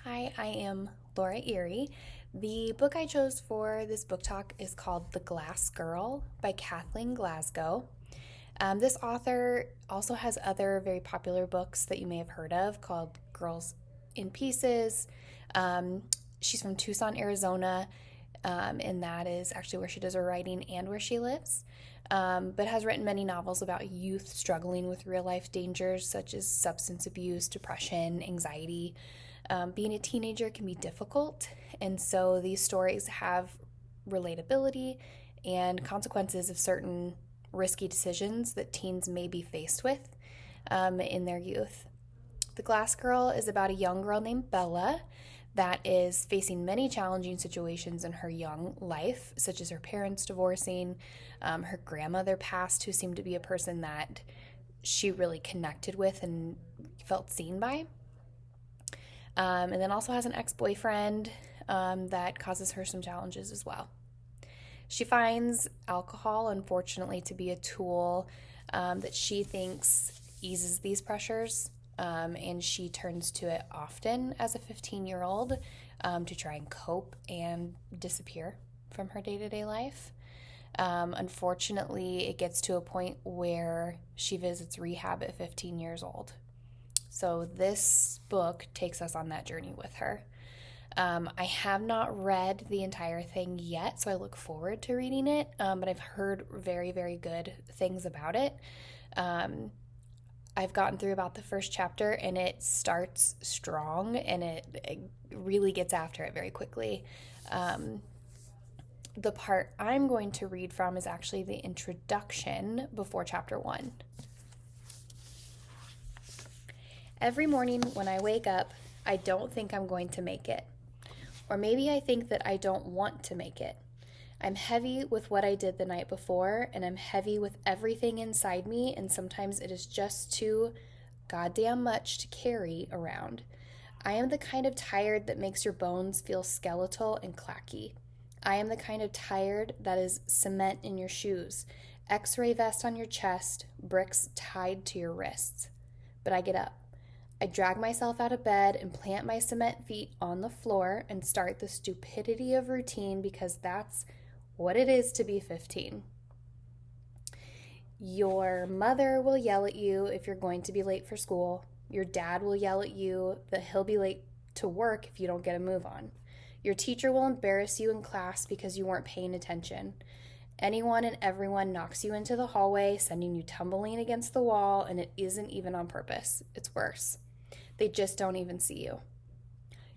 Hi, I am Laura Erie. The book I chose for this book talk is called The Glass Girl by Kathleen Glasgow. This author also has other very popular books that you may have heard of called Girls in Pieces. Um, she's from Tucson, Arizona, and that is actually where she does her writing and where she lives. But has written many novels about youth struggling with real life dangers such as substance abuse, depression, anxiety. Being a teenager can be difficult, and so these stories have relatability and consequences of certain risky decisions that teens may be faced with in their youth. The Glass Girl is about a young girl named Bella that is facing many challenging situations in her young life, such as her parents divorcing, her grandmother passed, who seemed to be a person that she really connected with and felt seen by. And then also has an ex boyfriend that causes her some challenges as well. She finds alcohol, unfortunately, to be a tool that she thinks eases these pressures, and she turns to it often as a 15-year-old to try and cope and disappear from her day to day life. Unfortunately, it gets to a point where she visits rehab at 15 years old. So, this book takes us on that journey with her. I have not read the entire thing yet, so I look forward to reading it, but I've heard very, very good things about it. I've gotten through about the first chapter, and it starts strong and it really gets after it very quickly. The part I'm going to read from is actually the introduction before chapter one. Every morning when I wake up, I don't think I'm going to make it. Or maybe I think that I don't want to make it. I'm heavy with what I did the night before, and I'm heavy with everything inside me, and sometimes it is just too goddamn much to carry around. I am the kind of tired that makes your bones feel skeletal and clacky. I am the kind of tired that is cement in your shoes, x-ray vest on your chest, bricks tied to your wrists. But I get up. I drag myself out of bed and plant my cement feet on the floor and start the stupidity of routine because that's what it is to be 15. Your mother will yell at you if you're going to be late for school. Your dad will yell at you that he'll be late to work if you don't get a move on. Your teacher will embarrass you in class because you weren't paying attention. Anyone and everyone knocks you into the hallway, sending you tumbling against the wall, and it isn't even on purpose. It's worse. They just don't even see you.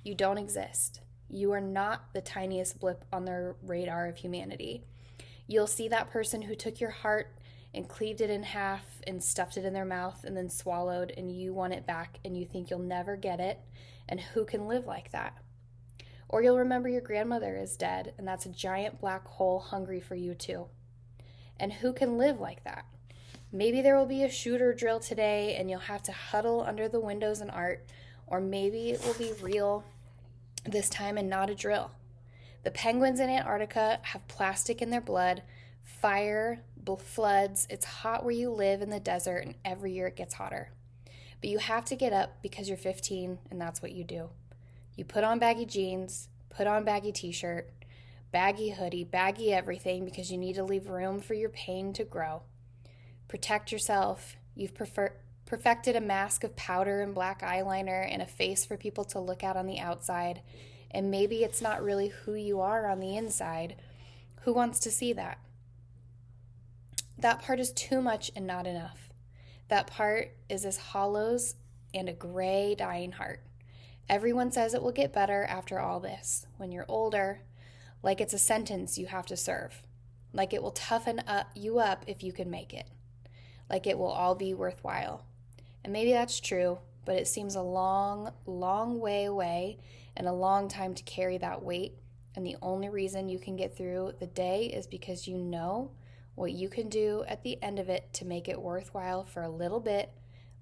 You don't exist. You are not the tiniest blip on the radar of humanity. You'll see that person who took your heart and cleaved it in half and stuffed it in their mouth and then swallowed, and you want it back and you think you'll never get it, and who can live like that? Or you'll remember your grandmother is dead, and that's a giant black hole hungry for you too. And who can live like that? Maybe there will be a shooter drill today and you'll have to huddle under the windows and art, or maybe it will be real this time and not a drill. The penguins in Antarctica have plastic in their blood, fire, floods. It's hot where you live in the desert, and every year it gets hotter. But you have to get up because you're 15, and that's what you do. You put on baggy jeans, put on baggy t-shirt, baggy hoodie, baggy everything because you need to leave room for your pain to grow. Protect yourself. You've perfected a mask of powder and black eyeliner and a face for people to look at on the outside. And maybe it's not really who you are on the inside. Who wants to see that? That part is too much and not enough. That part is as hollows and a gray, dying heart. Everyone says it will get better after all this, when you're older, like it's a sentence you have to serve, like it will toughen you up if you can make it, like it will all be worthwhile. And maybe that's true, but it seems a long, long way away and a long time to carry that weight, and the only reason you can get through the day is because you know what you can do at the end of it to make it worthwhile for a little bit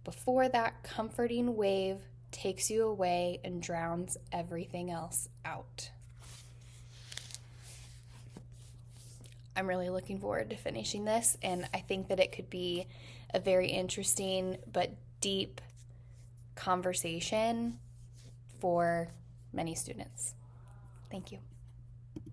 before that comforting wave takes you away and drowns everything else out. I'm really looking forward to finishing this, and I think that it could be a very interesting but deep conversation for many students. Thank you.